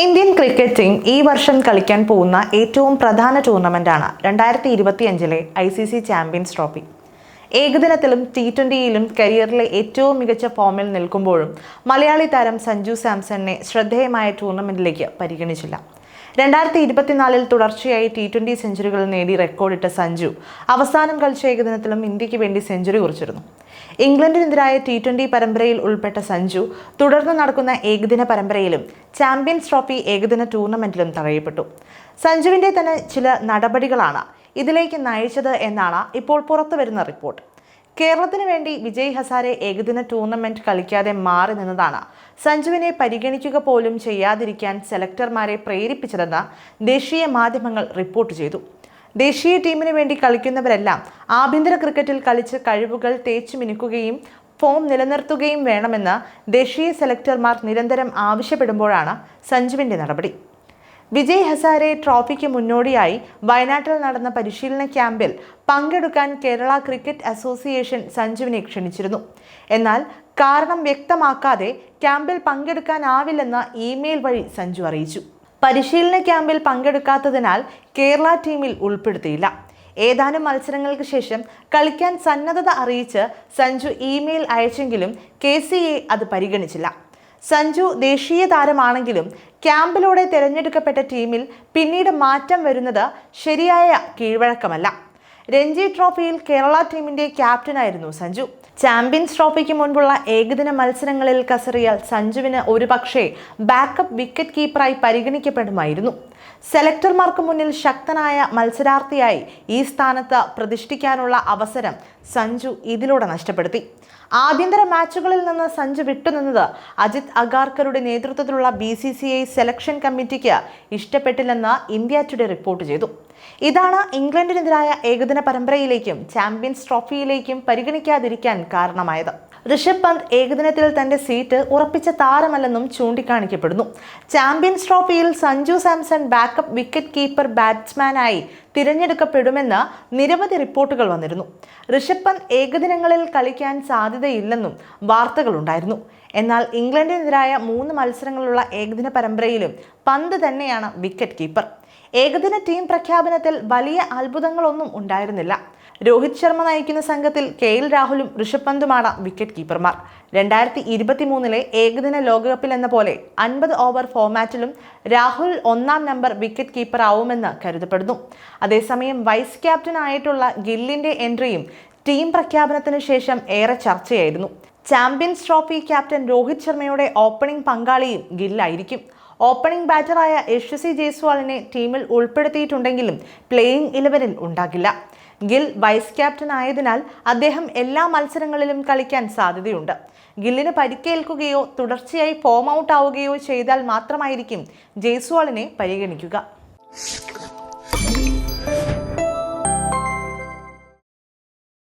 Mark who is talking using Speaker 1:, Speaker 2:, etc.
Speaker 1: Indian cricket team ഈ വർഷം കളിക്കാൻ പോകുന്ന ഏറ്റവും പ്രധാന ടൂർണമെന്റാണ് 2025 ICC ചാമ്പ്യൻസ് ട്രോഫി. ഏകദിനത്തിലും T20യിലും കരിയറിലെ ഏറ്റവും മികച്ച ഫോമിൽ നിൽക്കുമ്പോഴും മലയാളി താരം സഞ്ജു സാംസണിനെ ശ്രദ്ധേയമായ ടൂർണമെന്റിലേക്ക് പരിഗണിച്ചില്ല. 2024 തുടർച്ചയായി T20 സെഞ്ചുറികൾ നേടി റെക്കോർഡിട്ട സഞ്ജു അവസാനം കളിച്ച ഏകദിനത്തിലും ഇന്ത്യക്ക് വേണ്ടി സെഞ്ചുറി കുറിച്ചിരുന്നു. ഇംഗ്ലണ്ടിനെതിരായ T20 പരമ്പരയിൽ ഉൾപ്പെട്ട സഞ്ജു തുടർന്ന് നടക്കുന്ന ഏകദിന പരമ്പരയിലും ചാമ്പ്യൻസ് ട്രോഫി ഏകദിന ടൂർണമെന്റിലും തഴയപ്പെട്ടു. സഞ്ജുവിന്റെ തന്നെ ചില നടപടികളാണ് ഇതിലേക്ക് നയിച്ചത് എന്നാണ് ഇപ്പോൾ പുറത്തുവരുന്ന റിപ്പോർട്ട്. കേരളത്തിന് വേണ്ടി വിജയ് ഹസാരെ ഏകദിന ടൂർണമെന്റ് കളിക്കാതെ മാറി നിന്നതാണ് സഞ്ജുവിനെ പരിഗണിക്കുക പോലും ചെയ്യാതിരിക്കാൻ സെലക്ടർമാരെ പ്രേരിപ്പിച്ചതെന്ന് ദേശീയ മാധ്യമങ്ങൾ റിപ്പോർട്ട് ചെയ്തു. ദേശീയ ടീമിന് വേണ്ടി കളിക്കുന്നവരെല്ലാം ആഭ്യന്തര ക്രിക്കറ്റിൽ കളിച്ച് കഴിവുകൾ തേച്ചു മിനുക്കുകയും ഫോം നിലനിർത്തുകയും വേണമെന്ന് ദേശീയ സെലക്ടർമാർ നിരന്തരം ആവശ്യപ്പെടുമ്പോഴാണ് സഞ്ജുവിന്റെ നടപടി. വിജയ് ഹസാരെ ട്രോഫിക്ക് മുന്നോടിയായി വയനാട്ടിൽ നടന്ന പരിശീലന ക്യാമ്പിൽ പങ്കെടുക്കാൻ കേരള ക്രിക്കറ്റ് അസോസിയേഷൻ സഞ്ജുവിനെ ക്ഷണിച്ചിരുന്നു. എന്നാൽ കാരണം വ്യക്തമാക്കാതെ ക്യാമ്പിൽ പങ്കെടുക്കാനാവില്ലെന്ന് ഇമെയിൽ വഴി സഞ്ജു അറിയിച്ചു. പരിശീലന ക്യാമ്പിൽ പങ്കെടുക്കാത്തതിനാൽ കേരള ടീമിൽ ഉൾപ്പെടുത്തിയില്ല. ഏതാനും മത്സരങ്ങൾക്ക് ശേഷം കളിക്കാൻ സന്നദ്ധത അറിയിച്ച് സഞ്ജു ഇമെയിൽ അയച്ചെങ്കിലും KCA അത് പരിഗണിച്ചില്ല. സഞ്ജു ദേശീയ താരമാണെങ്കിലും ക്യാമ്പിലൂടെ തിരഞ്ഞെടുക്കപ്പെട്ട ടീമിൽ പിന്നീട് മാറ്റം വരുന്നത് ശരിയായ കീഴ്വഴക്കമല്ല. രഞ്ജി ട്രോഫിയിൽ കേരള ടീമിന്റെ ക്യാപ്റ്റനായിരുന്നു സഞ്ജു. ചാമ്പ്യൻസ് ട്രോഫിക്ക് മുൻപുള്ള ഏകദിന മത്സരങ്ങളിൽ കസറിയാൽ സഞ്ജുവിന് ഒരുപക്ഷേ ബാക്കപ്പ് വിക്കറ്റ് കീപ്പറായി പരിഗണിക്കപ്പെടുമായിരുന്നു. സെലക്ടർമാർക്ക് മുന്നിൽ ശക്തനായ മത്സരാർത്ഥിയായി ഈ സ്ഥാനത്ത് പ്രതിഷ്ഠിക്കാനുള്ള അവസരം സഞ്ജു ഇതിലൂടെ നഷ്ടപ്പെടുത്തി. ആഭ്യന്തര മാച്ചുകളിൽ നിന്ന് സഞ്ജു വിട്ടുനിന്നത് അജിത് അഗാർക്കറുടെ നേതൃത്വത്തിലുള്ള BCCI സെലക്ഷൻ കമ്മിറ്റിക്ക് ഇഷ്ടപ്പെട്ടില്ലെന്ന് ഇന്ത്യ ടുഡേ റിപ്പോർട്ട് ചെയ്തു. ഇതാണ് ഇംഗ്ലണ്ടിനെതിരായ ഏകദിന പരമ്പരയിലേക്കും ചാമ്പ്യൻസ് ട്രോഫിയിലേക്കും പരിഗണിക്കാതിരിക്കാൻ കാരണമായത്. ഋഷഭ് പന്ത് ഏകദിനത്തിൽ തന്റെ സീറ്റ് ഉറപ്പിച്ച താരമല്ലെന്നും ചൂണ്ടിക്കാണിക്കപ്പെടുന്നു. ചാമ്പ്യൻസ് ട്രോഫിയിൽ Sanju Samson backup wicket keeper ബാറ്റ്സ്മാനായി തിരഞ്ഞെടുക്കപ്പെടുമെന്ന് നിരവധി റിപ്പോർട്ടുകൾ വന്നിരുന്നു. ഋഷഭ് പന്ത് ഏകദിനങ്ങളിൽ കളിക്കാൻ സാധ്യതയില്ലെന്നും വാർത്തകളുണ്ടായിരുന്നു. എന്നാൽ ഇംഗ്ലണ്ടിനെതിരായ 3 മത്സരങ്ങളുള്ള ഏകദിന പരമ്പരയിലും പന്ത് തന്നെയാണ് വിക്കറ്റ് കീപ്പർ. ഏകദിന ടീം പ്രഖ്യാപനത്തിൽ വലിയ അത്ഭുതങ്ങളൊന്നും ഉണ്ടായിരുന്നില്ല. രോഹിത് ശർമ്മ നയിക്കുന്ന സംഘത്തിൽ KL രാഹുലും ഋഷഭ് പന്തുമാണ് വിക്കറ്റ് കീപ്പർമാർ. 2023 ഏകദിന ലോകകപ്പിൽ എന്ന പോലെ 50 ഓവർ ഫോമാറ്റിലും രാഹുൽ 1-ാം നമ്പർ വിക്കറ്റ് കീപ്പർ ആവുമെന്ന് കരുതപ്പെടുന്നു. അതേസമയം വൈസ് ക്യാപ്റ്റൻ ആയിട്ടുള്ള ഗില്ലിന്റെ എൻട്രിയും ടീം പ്രഖ്യാപനത്തിന് ശേഷം ഏറെ ചർച്ചയായിരുന്നു. ചാമ്പ്യൻസ് ട്രോഫി ക്യാപ്റ്റൻ രോഹിത് ശർമ്മയുടെ ഓപ്പണിംഗ് പങ്കാളിയും ഗില്ലായിരിക്കും. ഓപ്പണിംഗ് ബാറ്ററായ യശസ്വി ജയ്സ്വാളിനെ ടീമിൽ ഉൾപ്പെടുത്തിയിട്ടുണ്ടെങ്കിലും പ്ലേയിങ് 11-ൽ ഉണ്ടാകില്ല. ഗിൽ വൈസ് ക്യാപ്റ്റൻ ആയതിനാൽ അദ്ദേഹം എല്ലാ മത്സരങ്ങളിലും കളിക്കാൻ സാധ്യതയുണ്ട്. ഗില്ലിന് പരിക്കേൽക്കുകയോ തുടർച്ചയായി ഫോം ഔട്ട് ആവുകയോ ചെയ്താൽ മാത്രമായിരിക്കും ജയ്സ്വാളിനെ പരിഗണിക്കുക.